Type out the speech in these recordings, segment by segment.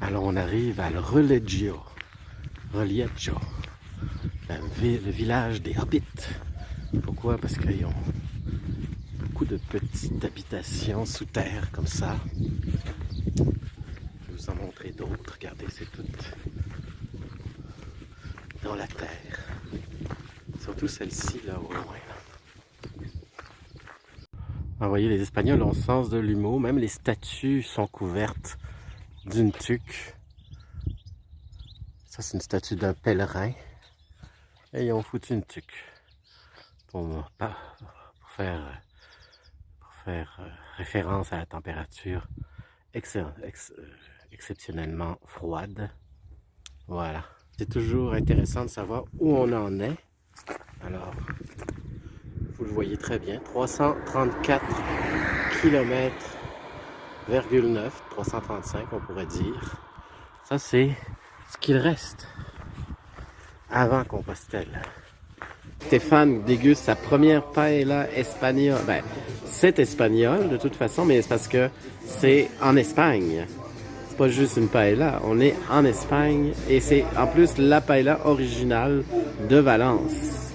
Alors on arrive à Roleggio, le village des Hobbits. Pourquoi? Parce qu'ils ont beaucoup de petites habitations sous terre comme ça. Je vais vous en montrer d'autres. Regardez, c'est tout dans la terre. Surtout celle-ci là au loin. Vous voyez, les Espagnols ont le sens de l'humour. Même les statues sont couvertes d'une tuque. Ça, c'est une statue d'un pèlerin. Et ils ont foutu une tuque pour faire référence à la température exceptionnellement froide. Voilà. C'est toujours intéressant de savoir où on en est. Alors, vous le voyez très bien, 334 km,9, 335 on pourrait dire. Ça, c'est ce qu'il reste avant Compostelle. Stéphane déguste sa première paella espagnole. Ben, c'est espagnol de toute façon, mais c'est parce que c'est en Espagne. C'est pas juste une paella, on est en Espagne et c'est en plus la paella originale de Valence.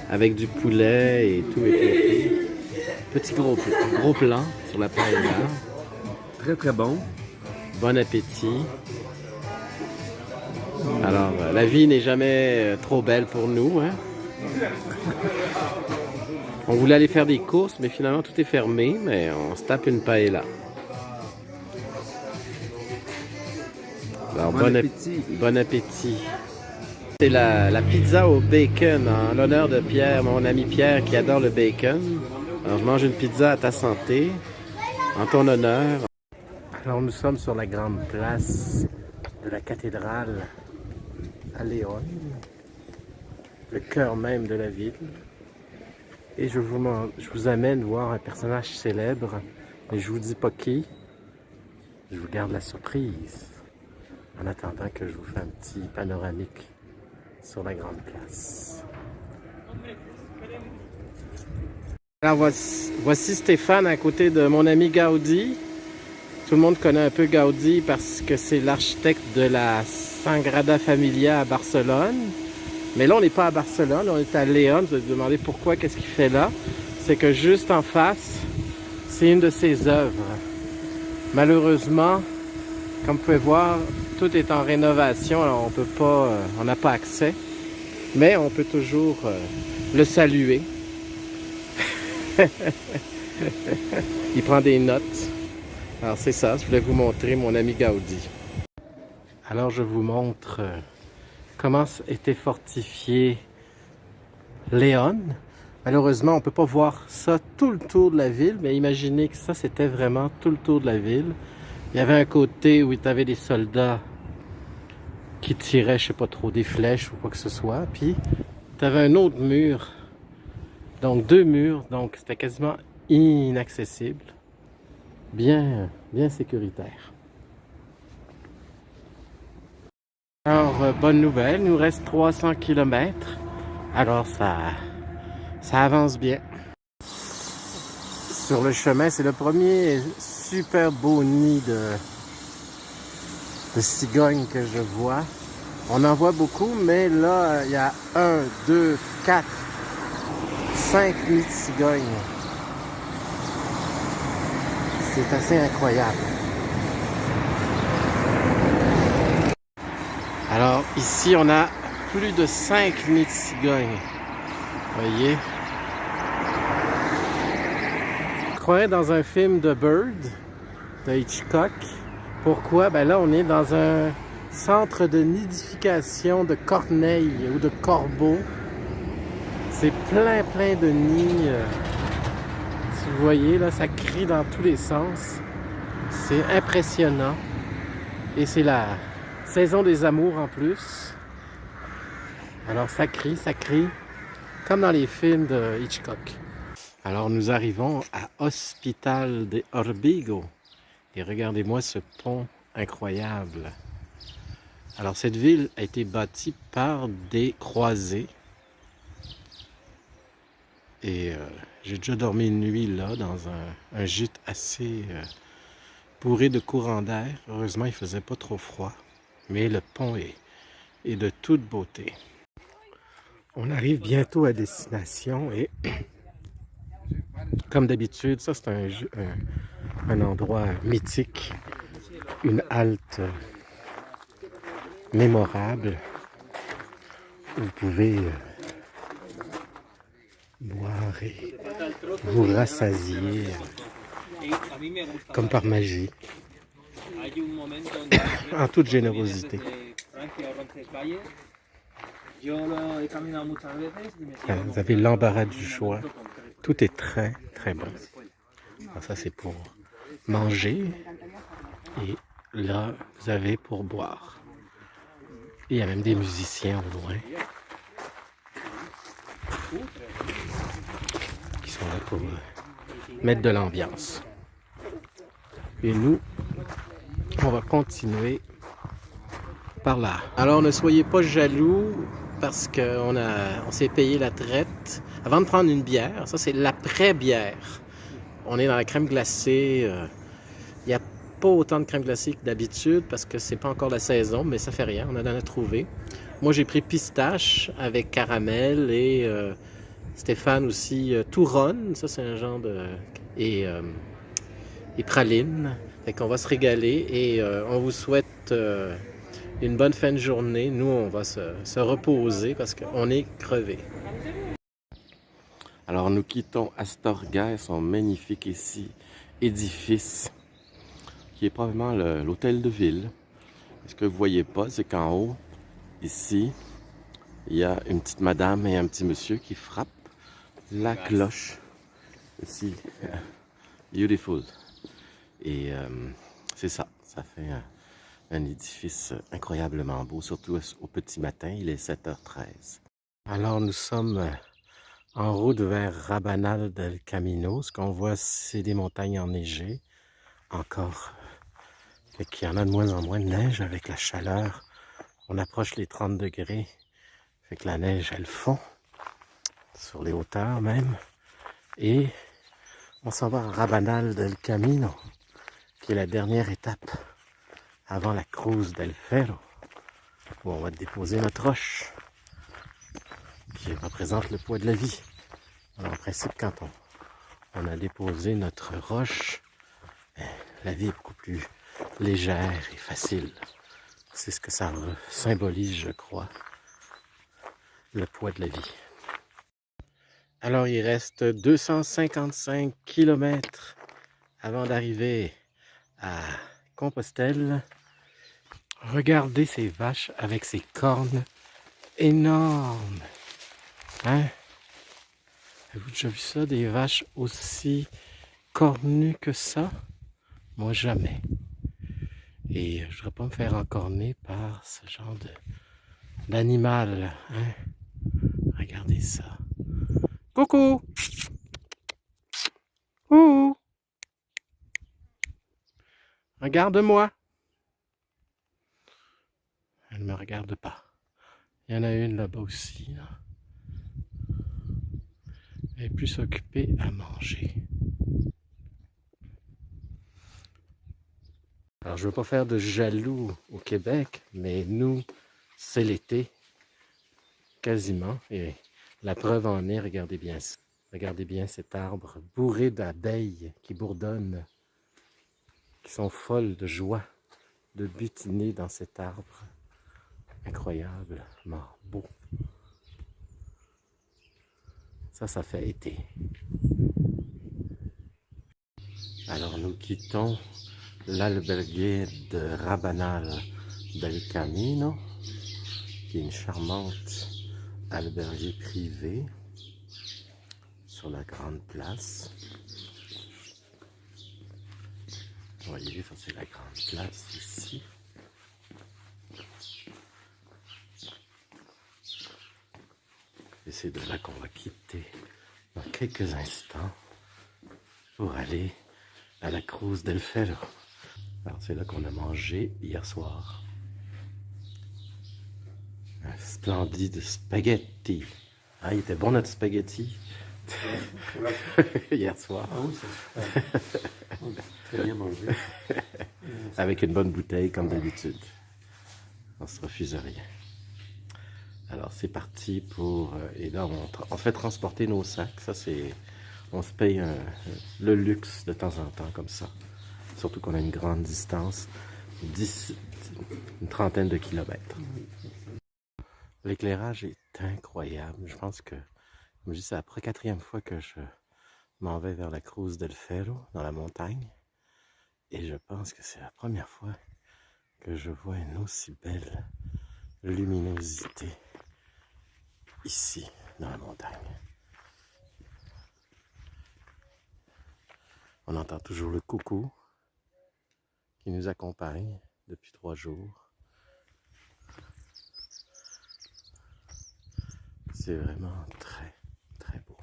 Avec du poulet et tout et tout. Petit gros plan sur la paella. Très très bon. Bon appétit. Alors, la vie n'est jamais trop belle pour nous, hein? On voulait aller faire des courses, mais finalement tout est fermé, mais on se tape une paella. Alors, bon appétit. Bon appétit. C'est la pizza au bacon en l'honneur de Pierre, mon ami Pierre qui adore le bacon. Alors, je mange une pizza à ta santé, en ton honneur. Alors, nous sommes sur la grande place de la cathédrale à Léon, le cœur même de la ville. Et je vous amène voir un personnage célèbre, mais je vous dis pas qui. Je vous garde la surprise en attendant que je vous fasse un petit panoramique sur la grande place. Alors voici Stéphane à côté de mon ami Gaudi. Tout le monde connaît un peu Gaudi parce que c'est l'architecte de la Sagrada Familia à Barcelone. Mais là, on n'est pas à Barcelone, on est à Léon. Vous allez vous demander pourquoi, qu'est-ce qu'il fait là. C'est que juste en face, c'est une de ses œuvres. Malheureusement, comme vous pouvez voir, tout est en rénovation, alors on peut pas, on n'a pas accès. Mais on peut toujours le saluer. Il prend des notes. Alors c'est ça, je voulais vous montrer mon ami Gaudi. Alors je vous montre comment était fortifié Léon. Malheureusement, on ne peut pas voir ça tout le tour de la ville, mais imaginez que ça, c'était vraiment tout le tour de la ville. Il y avait un côté où il y avait des soldats qui tiraient, je sais pas trop, des flèches ou quoi que ce soit. Puis, tu avais un autre mur. Donc, deux murs. Donc, c'était quasiment inaccessible. Bien sécuritaire. Alors, bonne nouvelle. Il nous reste 300 km. Alors, ça avance bien. Sur le chemin, c'est le premier super beau nid de cigognes que je vois. On en voit beaucoup, mais là, il y a 1, 2, 4, 5 nids de cigognes. C'est assez incroyable. Alors, ici, on a plus de 5 nids de cigognes. Voyez? Je croirais dans un film de Bird, de Hitchcock. Pourquoi? Ben là, on est dans un centre de nidification de corneilles ou de corbeaux. C'est plein de nids. Si vous voyez, là, ça crie dans tous les sens. C'est impressionnant. Et c'est la saison des amours en plus. Alors ça crie, comme dans les films de Hitchcock. Alors nous arrivons à Hospital de Orbigo. Et regardez-moi ce pont incroyable. Alors cette ville a été bâtie par des croisés. Et j'ai déjà dormi une nuit là, dans un gîte assez bourré de courants d'air. Heureusement, il faisait pas trop froid. Mais le pont est de toute beauté. On arrive bientôt à destination et comme d'habitude, ça c'est un endroit mythique, une halte mémorable où vous pouvez boire et vous rassasier comme par magie, en toute générosité. Vous avez l'embarras du choix. Tout est très, très bon. Alors ça, c'est pour manger. Et là, vous avez pour boire. Et il y a même des musiciens au loin qui sont là pour mettre de l'ambiance. Et nous, on va continuer par là. Alors, ne soyez pas jaloux parce qu'on s'est payé la traite avant de prendre une bière. Ça, c'est l'après-bière. On est dans la crème glacée. Il n'y a pas autant de crème glacée que d'habitude parce que c'est pas encore la saison, mais ça fait rien, on en a trouvé. Moi, j'ai pris pistache avec caramel et Stéphane aussi touronne. Ça, c'est un genre de... Et praline. Fait qu'on va se régaler et on vous souhaite une bonne fin de journée. Nous, on va se reposer parce qu'on est crevés. Alors, nous quittons Astorga, son magnifique édifice, qui est probablement l'hôtel de ville. Ce que vous voyez pas, c'est qu'en haut, ici, il y a une petite madame et un petit monsieur qui frappent la cloche. Ici, beautiful. Et c'est ça, ça fait un édifice incroyablement beau, surtout au petit matin, il est 7h13. Alors, nous sommes en route vers Rabanal del Camino. Ce qu'on voit, c'est des montagnes enneigées. Encore. Fait qu'il y en a de moins en moins de neige avec la chaleur. On approche les 30 degrés. Fait que la neige, elle fond. Sur les hauteurs même. Et on s'en va à Rabanal del Camino, qui est la dernière étape avant la Cruz del Ferro, où on va déposer notre roche, qui représente le poids de la vie. Alors, en principe, quand on a déposé notre roche, la vie est beaucoup plus légère et facile. C'est ce que ça symbolise, je crois, le poids de la vie. Alors, il reste 255 km avant d'arriver à Compostelle. Regardez ces vaches avec ces cornes énormes. Hein? Avez-vous déjà vu ça, des vaches aussi cornues que ça? Moi, jamais. Et je ne voudrais pas me faire encorner par ce genre d'animal. Hein? Regardez ça. Coucou! Ouh! Regarde-moi! Elle ne me regarde pas. Il y en a une là-bas aussi. Là. Elle est plus occupée à manger. Alors, je ne veux pas faire de jaloux au Québec, mais nous, c'est l'été, quasiment. Et la preuve en est, regardez bien ça. Regardez bien cet arbre bourré d'abeilles qui bourdonnent, qui sont folles de joie de butiner dans cet arbre. Incroyablement beau. Ça fait été. Alors nous quittons l'albergue de Rabanal del Camino, qui est une charmante albergue privée sur la grande place. Vous voyez, ça c'est la grande place ici. Et c'est de là qu'on va quitter dans quelques instants pour aller à la Cruz del Ferro. Alors c'est là qu'on a mangé hier soir. Un splendide spaghetti. Ah, il était bon notre spaghetti. Hier soir. Ah oui, c'est super. Très bien mangé. Avec une bonne bouteille, comme d'habitude. On se refuse rien. Alors, c'est parti pour... et là, on fait transporter nos sacs. Ça, c'est... On se paye le luxe de temps en temps, comme ça. Surtout qu'on a une grande distance. Une trentaine de kilomètres. L'éclairage est incroyable. Je pense que, comme je dis, c'est la 4e fois que je m'en vais vers la Cruz del Ferro, dans la montagne. Et je pense que c'est la première fois que je vois une aussi belle luminosité ici, dans la montagne. On entend toujours le coucou qui nous accompagne depuis 3 jours. C'est vraiment très, très beau.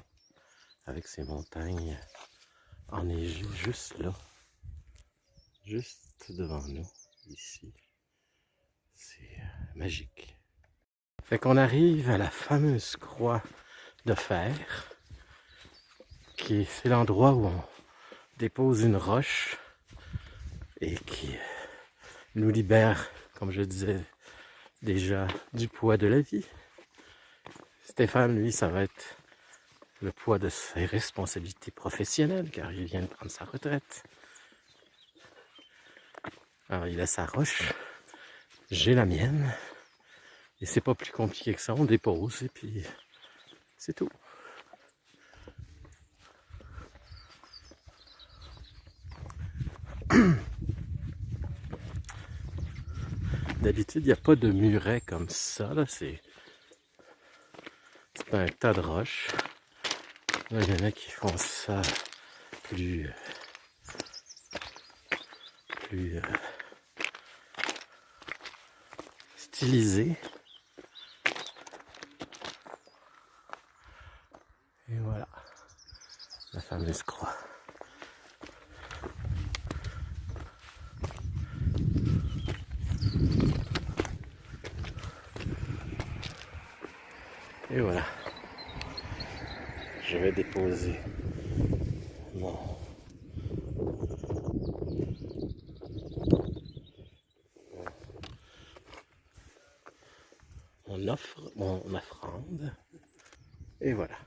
Avec ces montagnes enneigées juste là, juste devant nous, ici. C'est magique. Fait qu'on arrive à la fameuse croix de fer, c'est l'endroit où on dépose une roche et qui nous libère, comme je disais déjà, du poids de la vie. Stéphane, lui, ça va être le poids de ses responsabilités professionnelles, car il vient de prendre sa retraite. Alors, il a sa roche, j'ai la mienne, et c'est pas plus compliqué que ça, on dépose, et puis c'est tout. D'habitude, il n'y a pas de muret comme ça, là, c'est un tas de roches. Là, il y en a qui font ça plus stylisé. Et voilà, la fameuse croix. Et voilà, je vais déposer mon offrande. Et voilà.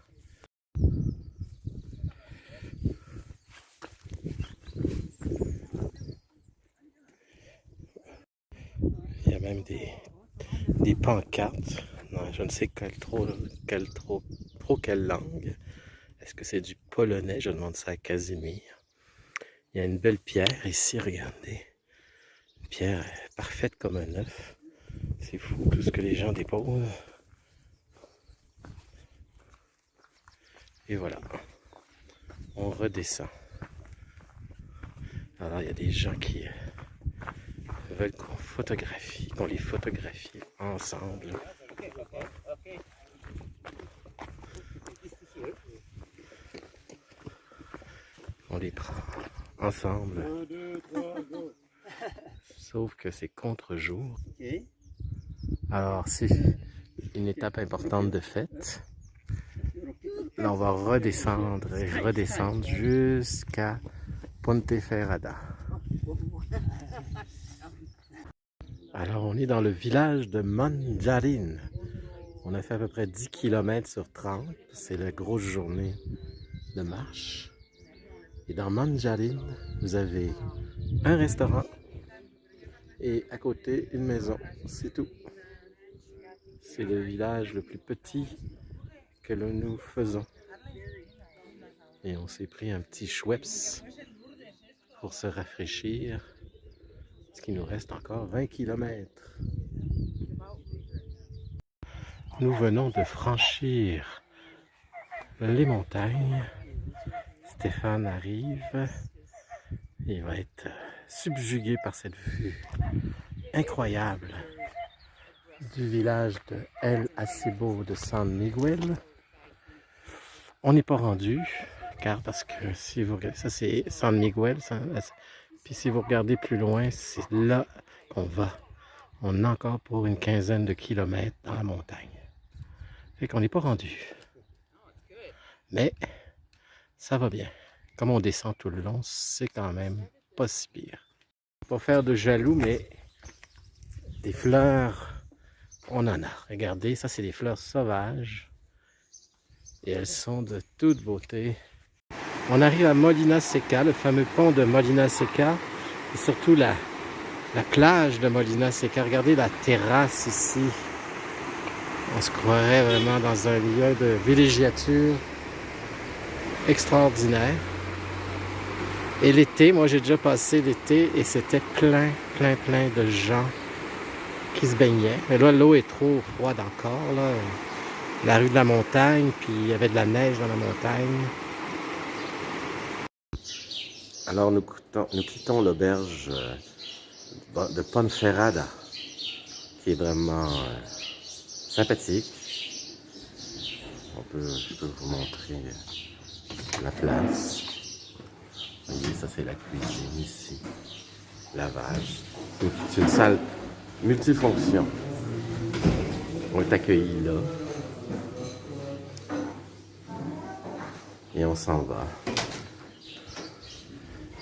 Il y a même des pancartes. Non, je ne sais quelle langue. Est-ce que c'est du polonais? Je demande ça à Casimir. Il y a une belle pierre ici, regardez. Une pierre parfaite comme un œuf. C'est fou tout ce que les gens déposent. Et voilà. On redescend. Alors il y a des gens qui veulent qu'on les photographie ensemble. On les prend ensemble. Sauf que c'est contre-jour. Alors c'est une étape importante de fête. Là on va redescendre et redescendre jusqu'à Ponteferrada. Alors on est dans le village de Mangiarin. On a fait à peu près 10 km sur 30. C'est la grosse journée de marche. Et dans Mangiarin, vous avez un restaurant et à côté une maison. C'est tout. C'est le village le plus petit que nous faisons. Et on s'est pris un petit Schweppes pour se rafraîchir. Parce qu'il nous reste encore 20 km. Nous venons de franchir les montagnes. Stéphane arrive. Il va être subjugué par cette vue incroyable du village de El Acebo de San Miguel. On n'est pas rendu, car parce que si vous regardez, ça c'est San Miguel, puis si vous regardez plus loin, c'est là qu'on va. On est encore pour une quinzaine de kilomètres dans la montagne. Fait qu'on n'est pas rendu. Mais ça va bien. Comme on descend tout le long, c'est quand même pas si pire. Pas faire de jaloux, mais des fleurs, on en a. Regardez, ça c'est des fleurs sauvages. Et elles sont de toute beauté. On arrive à Molina Seca, le fameux pont de Molina Seca. Et surtout la plage de Molina Seca. Regardez la terrasse ici. On se croirait vraiment dans un lieu de villégiature extraordinaire. Et l'été, moi j'ai déjà passé l'été et c'était plein de gens qui se baignaient. Mais là, l'eau est trop froide encore, là. La rue de la montagne, puis il y avait de la neige dans la montagne. Alors nous quittons l'auberge de Ponferrada, qui est vraiment sympathique. Je peux vous montrer la place. Vous voyez, ça c'est la cuisine ici. Lavage. C'est une salle multifonction. On est accueillis là. Et on s'en va.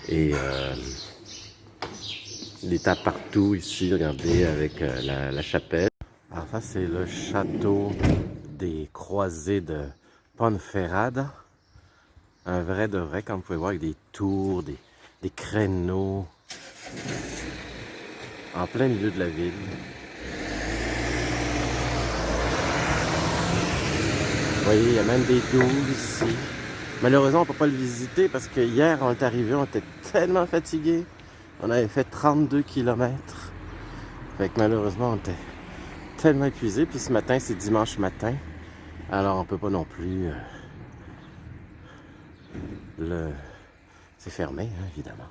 Et des tables partout ici, regardez, avec la chapelle. Alors ça, c'est le château des croisés de Ponferrada. Un vrai de vrai, comme vous pouvez voir, avec des tours, des créneaux, en plein milieu de la ville. Vous voyez, il y a même des douves ici. Malheureusement, on ne peut pas le visiter parce que hier, on est arrivé, on était tellement fatigués. On avait fait 32 km. Fait que malheureusement, on était tellement épuisés. Puis ce matin, c'est dimanche matin. Alors, on peut pas non plus... C'est fermé, hein, évidemment.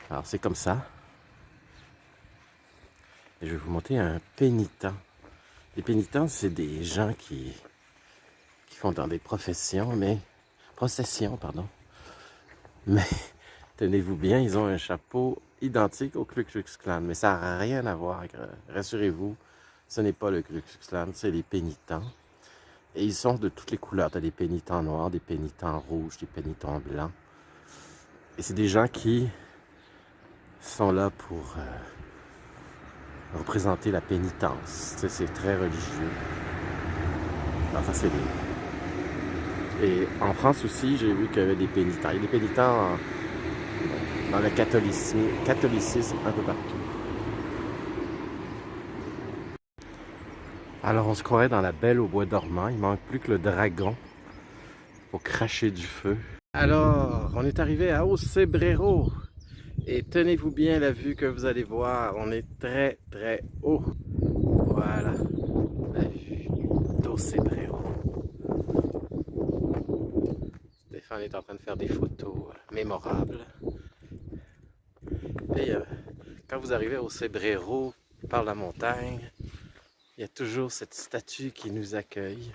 Alors, c'est comme ça. Et je vais vous montrer un pénitent. Les pénitents, c'est des gens qui font dans des processions, mais tenez-vous bien, ils ont un chapeau identique au Ku Klux Klan, mais ça n'a rien à voir, rassurez-vous, ce n'est pas le Ku Klux Klan, c'est les pénitents. Et ils sont de toutes les couleurs, tu as des pénitents noirs, des pénitents rouges, des pénitents blancs. Et c'est des gens qui sont là pour représenter la pénitence. Tu sais, c'est très religieux. Alors ça, c'est Et en France aussi, j'ai vu qu'il y avait des pénitents. Il y a des pénitents dans le catholicisme un peu partout. Alors on se croirait dans la Belle au bois dormant. Il manque plus que le dragon pour cracher du feu. Alors, on est arrivé à Ocebrero. Et tenez-vous bien la vue que vous allez voir. On est très haut. Voilà, la vue d'Ocebrero. Stéphane est en train de faire des photos mémorables. Et quand vous arrivez au Cebrero par la montagne, il y a toujours cette statue qui nous accueille,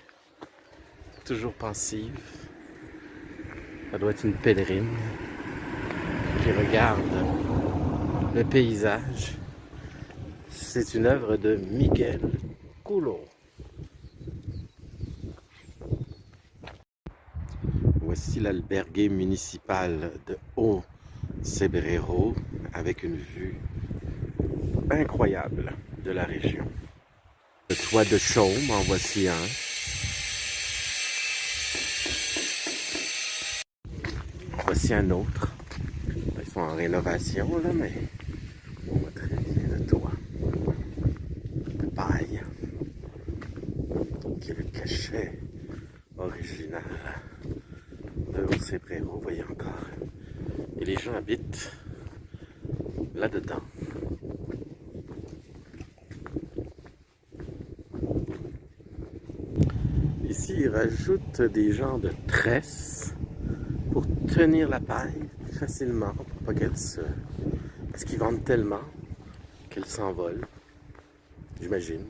toujours pensive. Ça doit être une pèlerine qui regarde le paysage. C'est une œuvre de Miguel Coulon. Voici l'albergue municipal de Ocebrero avec une vue incroyable de la région. Le toit de chaume, en voici un. Voici un autre. Ils sont en rénovation là, mais on voit très bien le toit de paille qui est le cachet original de Ocebrero, vous voyez encore. Et les gens habitent là-dedans. Ici, ils rajoutent des genres de tresses pour tenir la paille facilement, pour pas qu'elle se... Parce qu'ils vendent tellement qu'elle s'envole, j'imagine.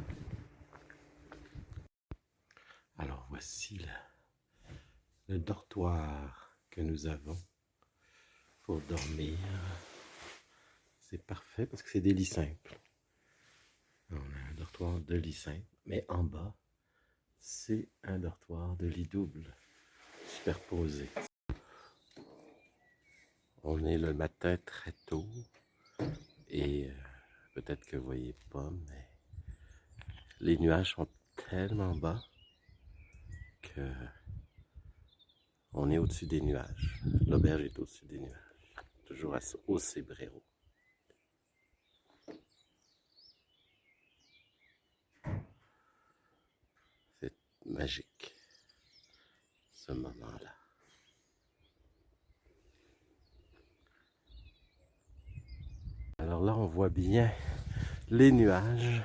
Alors voici le dortoir que nous avons pour dormir. C'est parfait parce que c'est des lits simples. On a un dortoir de lit simple, mais en bas, c'est un dortoir de lit double. superposés. On est le matin très tôt et peut-être que vous voyez pas, mais les nuages sont tellement bas que on est au-dessus des nuages. L'auberge est au-dessus des nuages, toujours au Cébrero. C'est magique, ce moment-là. Alors là, on voit bien les nuages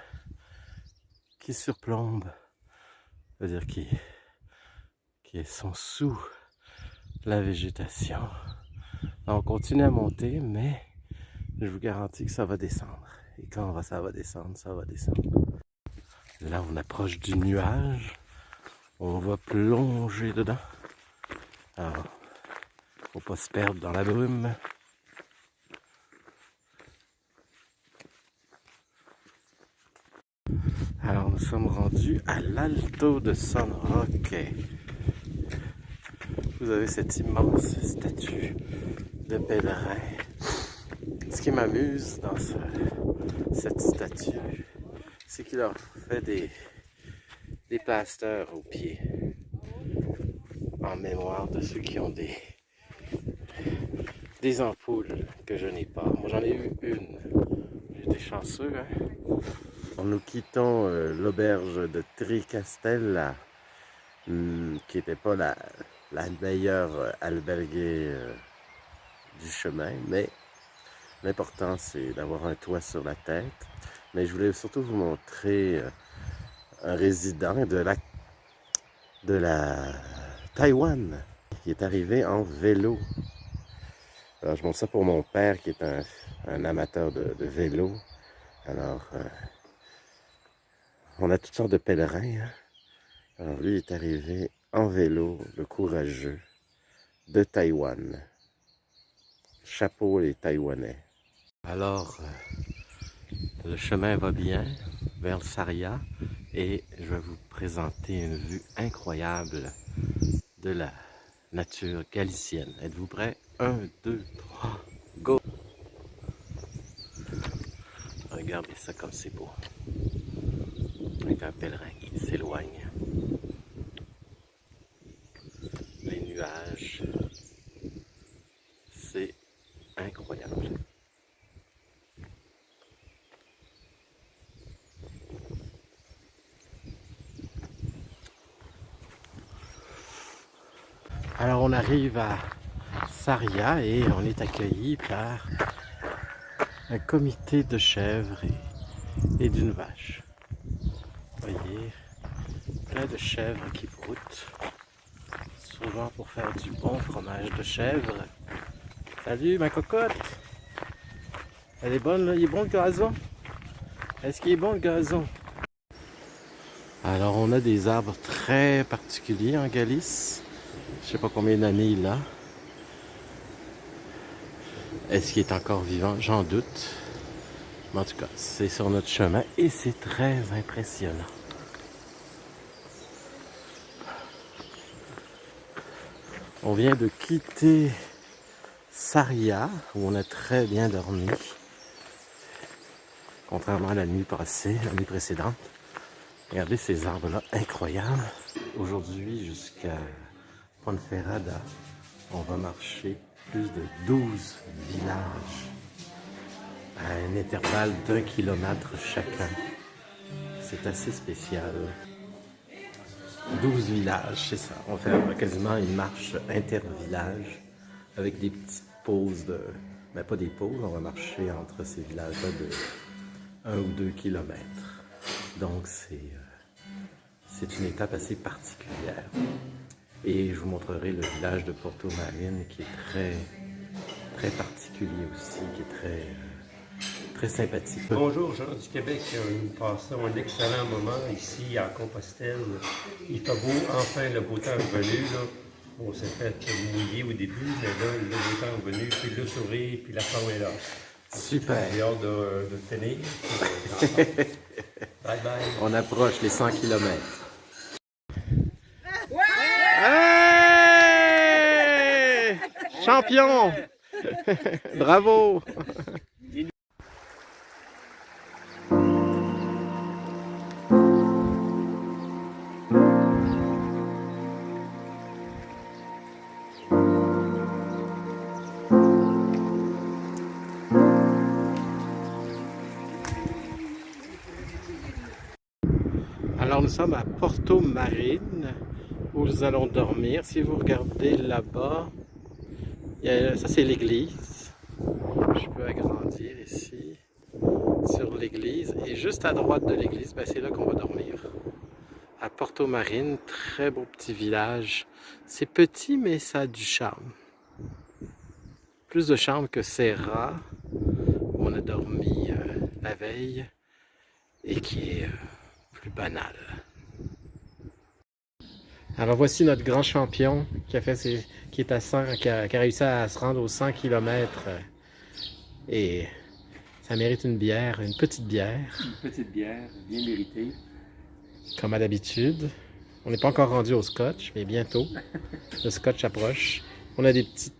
qui surplombent, c'est-à-dire qui sont sous la végétation. On continue à monter, mais je vous garantis que ça va descendre. Et quand ça va descendre, ça va descendre. Là, on approche du nuage. On va plonger dedans. Alors, faut pas se perdre dans la brume. Alors, nous sommes rendus à l'Alto de San Roque. Vous avez cette immense statue de pèlerin. Ce qui m'amuse dans cette statue, c'est qu'il leur fait des plasters aux pieds en mémoire de ceux qui ont des ampoules que je n'ai pas. Moi, j'en ai eu une. J'étais chanceux, hein? Nous quittons l'auberge de Tricastella, qui n'était pas la meilleure alberguée du chemin, mais l'important c'est d'avoir un toit sur la tête. Mais je voulais surtout vous montrer un résident de la Taïwan qui est arrivé en vélo. Alors je montre ça pour mon père qui est un amateur de vélo. Alors on a toutes sortes de pèlerins, hein? Alors lui est arrivé en vélo, le courageux de Taïwan. Chapeau les Taïwanais. Alors, le chemin va bien vers le Sarria et je vais vous présenter une vue incroyable de la nature galicienne. Êtes-vous prêts? 1, 2, 3, go! Regardez ça comme c'est beau. Avec un pèlerin qui s'éloigne. Les nuages, c'est incroyable. Alors on arrive à Sarria et on est accueilli par un comité de chèvres et d'une vache. Vous voyez, plein de chèvres qui broutent, souvent pour faire du bon fromage de chèvre. Salut ma cocotte! Elle est bonne, là? Il est bon le gazon? Est-ce qu'il est bon le gazon? Alors on a des arbres très particuliers en Galice. Je sais pas combien d'années il a. Est-ce qu'il est encore vivant? J'en doute. Mais en tout cas, c'est sur notre chemin et c'est très impressionnant. On vient de quitter Sarria, où on a très bien dormi. Contrairement à la nuit passée, la nuit précédente. Regardez ces arbres-là, incroyables. Aujourd'hui, jusqu'à Ponferrada, on va marcher plus de 12 villages à un intervalle d'1 kilomètre chacun. C'est assez spécial. 12 villages, c'est ça. On fait quasiment une marche inter-village avec des petites pauses de... Ben pas des pauses, on va marcher entre ces villages-là de 1 ou 2 kilomètres. Donc c'est une étape assez particulière. Et je vous montrerai le village de Porto Marine qui est très particulier aussi, qui est très sympathique. Bonjour, Jean du Québec. Nous passons un excellent moment ici à Compostelle. Il fait beau, enfin le beau temps est venu. Là. On s'est fait mouiller au début, mais là, le beau temps est venu, puis le sourire, puis la forme est là. Super! J'ai hâte de tenir. Bye bye! On approche les 100 km. Champion! Bravo! Alors nous sommes à Porto Marine où nous allons dormir. Si vous regardez là-bas, ça c'est l'église. Je peux agrandir ici sur l'église. Et juste à droite de l'église, ben, c'est là qu'on va dormir. À Porto Marine, très beau petit village. C'est petit mais ça a du charme. Plus de charme que Serra où on a dormi la veille et qui est plus banal. Alors voici notre grand champion qui a réussi à se rendre aux 100 km et ça mérite une bière, une petite bière. Une petite bière, bien méritée. Comme à l'habitude. On n'est pas encore rendu au scotch, mais bientôt. Le scotch approche. On a des petits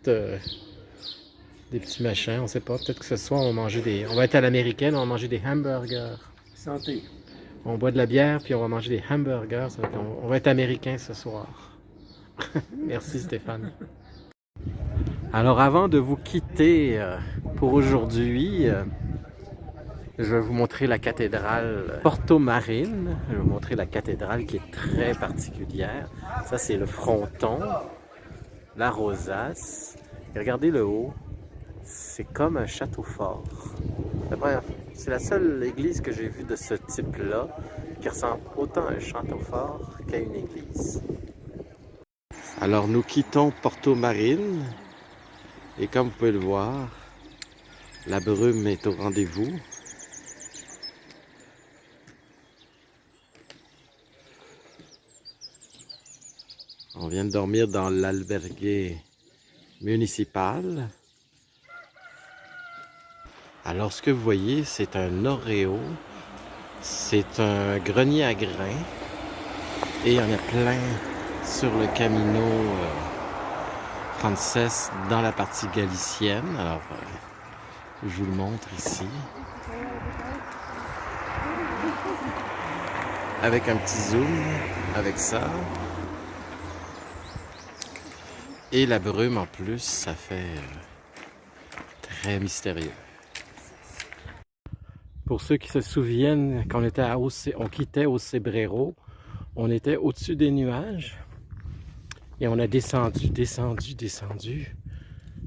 machins, on sait pas. Peut-être que ce soir on va être à l'américaine, on va manger des hamburgers. Santé. On boit de la bière, puis on va manger des hamburgers. On va être américain ce soir. Merci Stéphane. Alors avant de vous quitter pour aujourd'hui, je vais vous montrer la cathédrale Porto Marine. Je vais vous montrer la cathédrale qui est très particulière. Ça c'est le fronton, la rosace. Et regardez le haut, c'est comme un château fort. C'est la seule église que j'ai vue de ce type-là qui ressemble autant à un château fort qu'à une église. Alors nous quittons Porto Marine et comme vous pouvez le voir, la brume est au rendez-vous. On vient de dormir dans l'albergue municipal. Alors ce que vous voyez, c'est un Oreo, c'est un grenier à grains et il y en a plein sur le Camino Frances dans la partie galicienne. Alors je vous le montre ici. Avec un petit zoom, avec ça. Et la brume en plus, ça fait très mystérieux. Pour ceux qui se souviennent, quand on quittait au Cebreiro, on était au-dessus des nuages et on a descendu.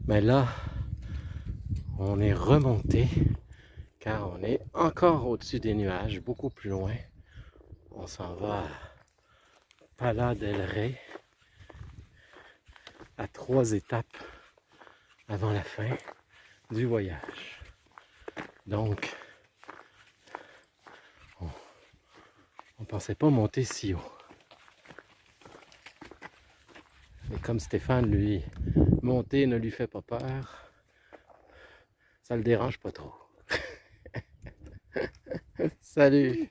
Mais là, on est remonté car on est encore au-dessus des nuages, beaucoup plus loin. On s'en va à Pala del Rey, à 3 étapes avant la fin du voyage. Donc, on pensait pas monter si haut. Mais comme Stéphane, lui, monter ne lui fait pas peur, ça le dérange pas trop. Salut!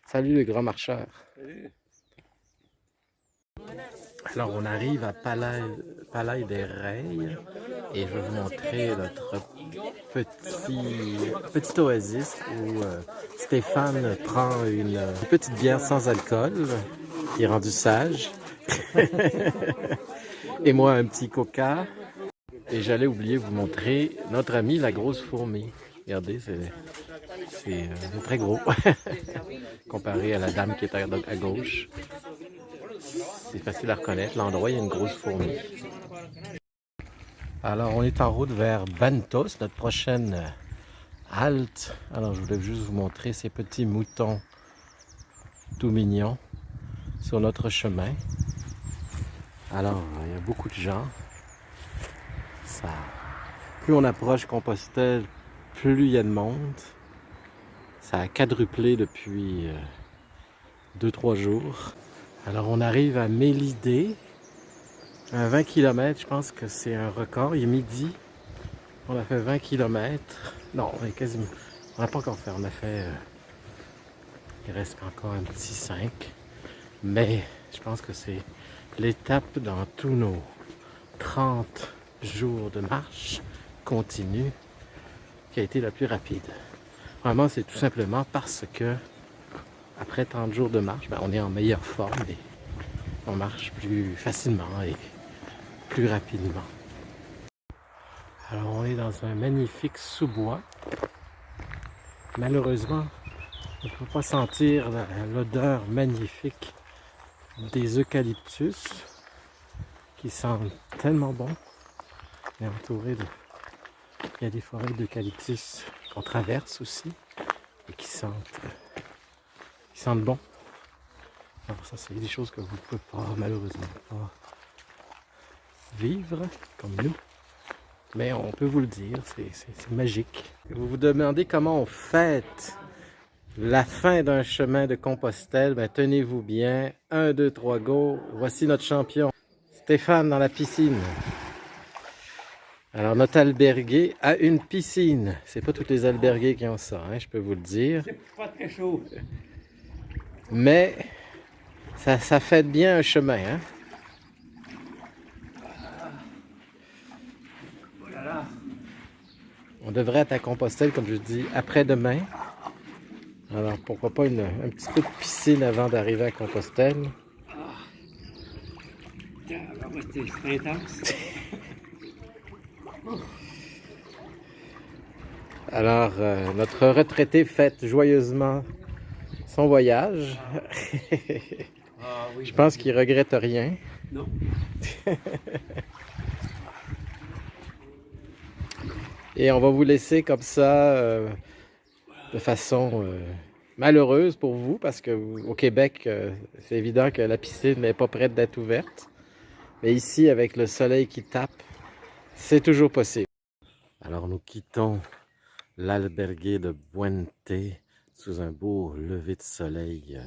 Salut le grand marcheur! Alors on arrive à Palais des Rey et je vais vous montrer notre petit oasis où Stéphane prend une petite bière sans alcool, qui est rendu sage, et moi un petit coca. Et j'allais oublier de vous montrer notre ami la grosse fourmi. Regardez, c'est très gros comparé à la dame qui est à gauche. C'est facile à reconnaître. L'endroit, il y a une grosse fourmi. Alors, on est en route vers Bantos, notre prochaine halte. Alors, je voulais juste vous montrer ces petits moutons tout mignons sur notre chemin. Alors, il y a beaucoup de gens. Plus on approche Compostelle, plus il y a de monde. Ça a quadruplé depuis 2-3 jours. Alors on arrive à Mélidé, à 20 km, je pense que c'est un record. Il est midi, on a fait 20 km. Non, quasiment. On n'a pas encore fait, on a fait... il reste encore un petit 5. Mais je pense que c'est l'étape dans tous nos 30 jours de marche continue qui a été la plus rapide. Vraiment, c'est tout simplement parce que après 30 jours de marche, ben, on est en meilleure forme et on marche plus facilement et plus rapidement. Alors, on est dans un magnifique sous-bois. Malheureusement, on ne peut pas sentir l'odeur magnifique des eucalyptus qui sentent tellement bon. On est entouré de... Il y a des forêts d'eucalyptus qu'on traverse aussi et qui sentent bon. Alors ça, c'est des choses que vous ne pouvez pas, malheureusement, pas vivre comme nous. Mais on peut vous le dire, c'est magique. Vous vous demandez comment on fête la fin d'un chemin de Compostelle. Ben, tenez-vous bien. 1, 2, 3, go. Voici notre champion. Stéphane dans la piscine. Alors, notre albergué a une piscine. C'est pas tous les albergués qui ont ça, hein, je peux vous le dire. C'est pas très chaud. Mais ça fait bien un chemin, hein. Oh là là. On devrait être à Compostelle, comme je dis, après-demain. Alors, pourquoi pas un petit peu de piscine avant d'arriver à Compostelle. C'est intense. Alors, notre retraité fête joyeusement son voyage. Ah, oui, Je pense qu'il regrette rien. non. Et on va vous laisser comme ça, de façon malheureuse pour vous, parce que au Québec, c'est évident que la piscine n'est pas prête d'être ouverte. Mais ici, avec le soleil qui tape, c'est toujours possible. Alors nous quittons l'albergue de Buente sous un beau lever de soleil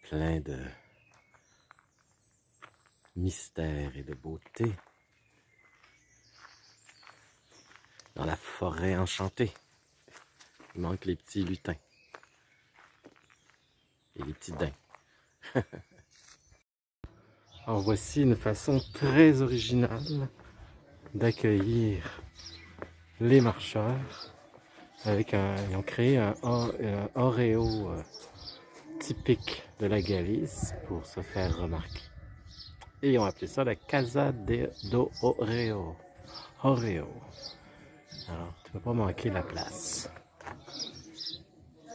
plein de mystère et de beauté dans la forêt enchantée. Il manque les petits lutins et les petits daims. Alors voici une façon très originale d'accueillir les marcheurs avec ils ont créé un Oreo typique de la Galice pour se faire remarquer. Et ils ont appelé ça la Casa do Oreo. Oreo. Alors, tu ne peux pas manquer la place.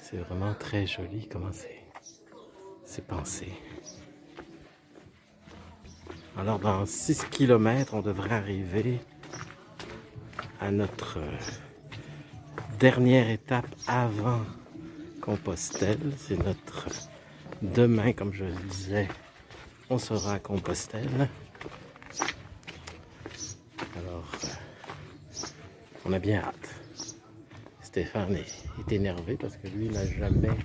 C'est vraiment très joli comment c'est pensé. Alors, dans 6 km, on devrait arriver à notre dernière étape avant Compostelle. C'est notre demain, comme je le disais, on sera à Compostelle. Alors, on a bien hâte. Stéphane est énervé parce que lui n'a jamais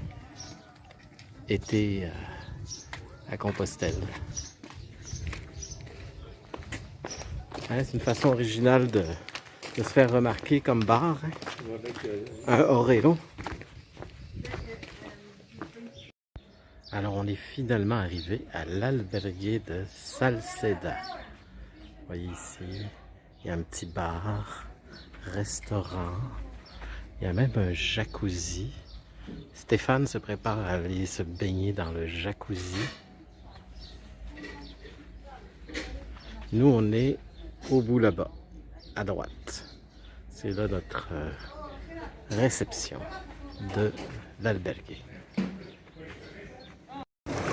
été à Compostelle. Hein, c'est une façon originale de se faire remarquer comme bar. Hein? Un Oreo. Alors, on est finalement arrivé à l'albergue de Salceda. Vous voyez ici, il y a un petit bar, restaurant. Il y a même un jacuzzi. Stéphane se prépare à aller se baigner dans le jacuzzi. Nous, on est au bout là-bas, à droite. C'est là notre réception de l'albergue.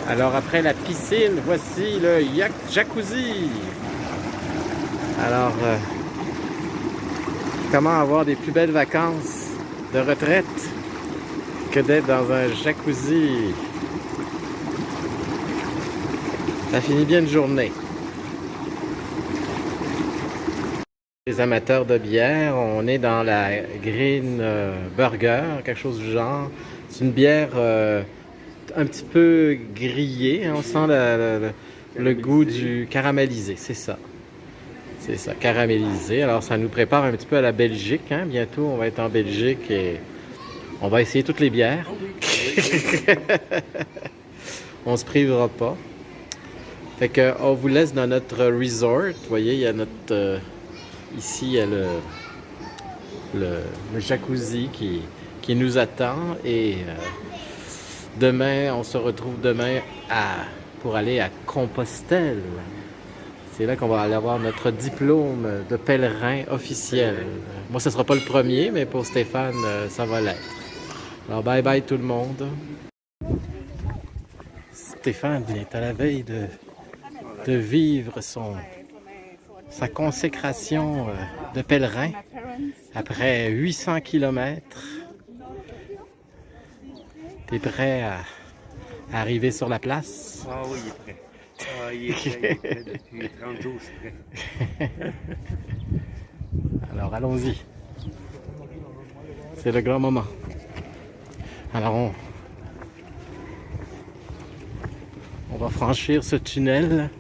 Alors après la piscine, voici le jacuzzi. Alors, comment avoir des plus belles vacances de retraite que d'être dans un jacuzzi? Ça finit bien une journée. Les amateurs de bière, on est dans la Green Burger, quelque chose du genre. C'est une bière un petit peu grillée, hein? On sent le goût du caramélisé, c'est ça. C'est ça, caramélisé. Alors ça nous prépare un petit peu à la Belgique, hein? Bientôt on va être en Belgique et on va essayer toutes les bières. On se privera pas. Fait que on vous laisse dans notre resort. Vous voyez, il y a notre... ici, il y a le jacuzzi qui nous attend. Et demain, on se retrouve demain pour aller à Compostelle. C'est là qu'on va aller avoir notre diplôme de pèlerin officiel. Moi, ce ne sera pas le premier, mais pour Stéphane, ça va l'être. Alors, bye bye tout le monde. Stéphane est à la veille de vivre sa consécration de pèlerin après 800 km. T'es prêt à arriver sur la place? Ah oui, il est prêt. Ah, il est prêt. Depuis 30 jours, je suis prêt. Alors, allons-y. C'est le grand moment. Alors, on va franchir ce tunnel.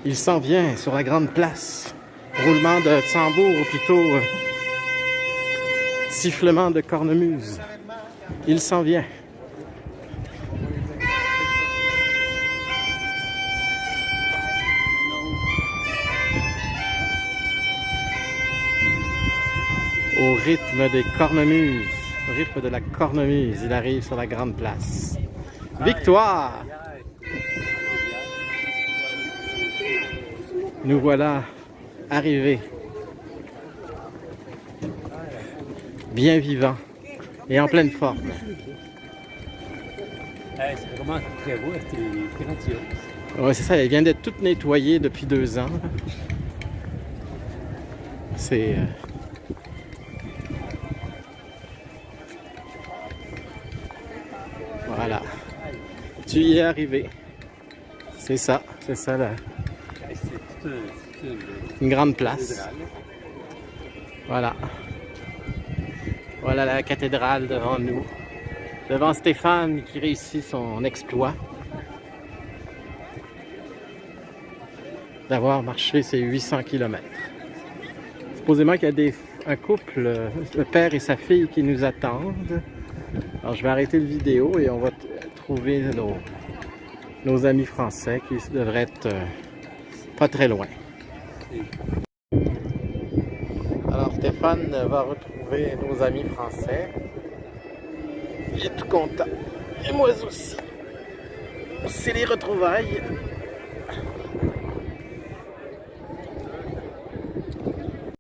Il s'en vient sur la grande place. Roulement de tambour, ou plutôt sifflement de cornemuse. Il s'en vient. Au rythme des cornemuses, au rythme de la cornemuse, il arrive sur la grande place. Victoire! Nous voilà arrivés, bien vivants et en pleine forme. C'est vraiment très beau, c'est grandiose. Oui, c'est ça, elle vient d'être toute nettoyée depuis 2 ans. C'est... Voilà. Tu y es arrivé. C'est ça là. C'est Une grande place. Voilà. Voilà la cathédrale devant nous. Devant Stéphane qui réussit son exploit d'avoir marché ses 800 km. Supposément qu'il y a un couple, le père et sa fille, qui nous attendent. Alors je vais arrêter la vidéo et on va trouver nos amis français qui devraient être pas très loin. Alors Stéphane va retrouver nos amis français. Il est tout content. Et moi aussi. C'est les retrouvailles.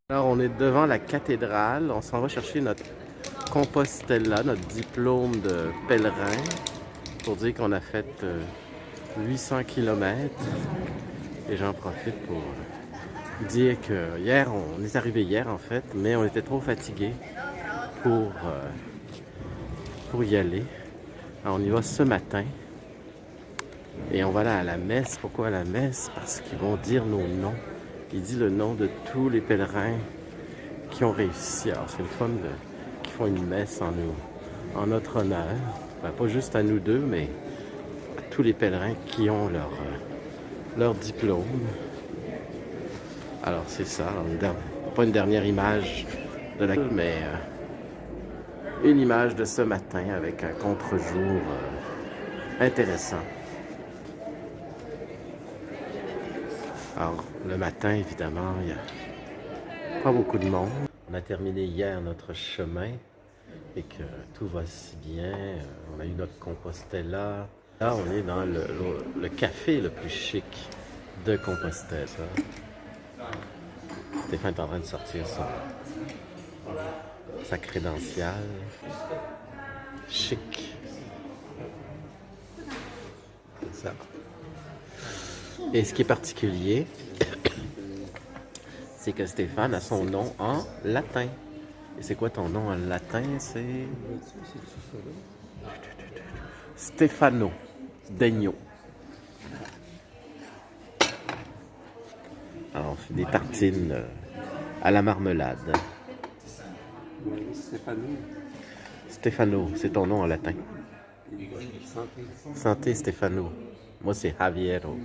Alors on est devant la cathédrale. On s'en va chercher notre Compostela, notre diplôme de pèlerin. Pour dire qu'on a fait 800 km. Et j'en profite pour dire que hier, on est arrivé hier en fait, mais on était trop fatigués pour y aller. Alors, on y va ce matin et on va aller à la messe. Pourquoi à la messe? Parce qu'ils vont dire nos noms. Il dit le nom de tous les pèlerins qui ont réussi. Alors c'est le fun qu'ils font une messe en notre honneur. Ben, pas juste à nous deux, mais à tous les pèlerins qui ont leur diplôme. Alors c'est ça, pas une dernière image de mais une image de ce matin avec un contre-jour intéressant. Alors le matin évidemment, il n'y a pas beaucoup de monde. On a terminé hier notre chemin et que tout va si bien. On a eu notre Compostela. Là on est dans le café le plus chic de Compostelle. Stéphane est en train de sortir sa crédentiale. Chic. Ça. Et ce qui est particulier, c'est que Stéphane a son nom en latin. Et c'est quoi ton nom en latin? C'est Stefano Degno. Alors, on fait des tartines à la marmelade. Stefano, c'est ton nom en latin. Santé. Santé, Stefano. Moi, c'est Javiero.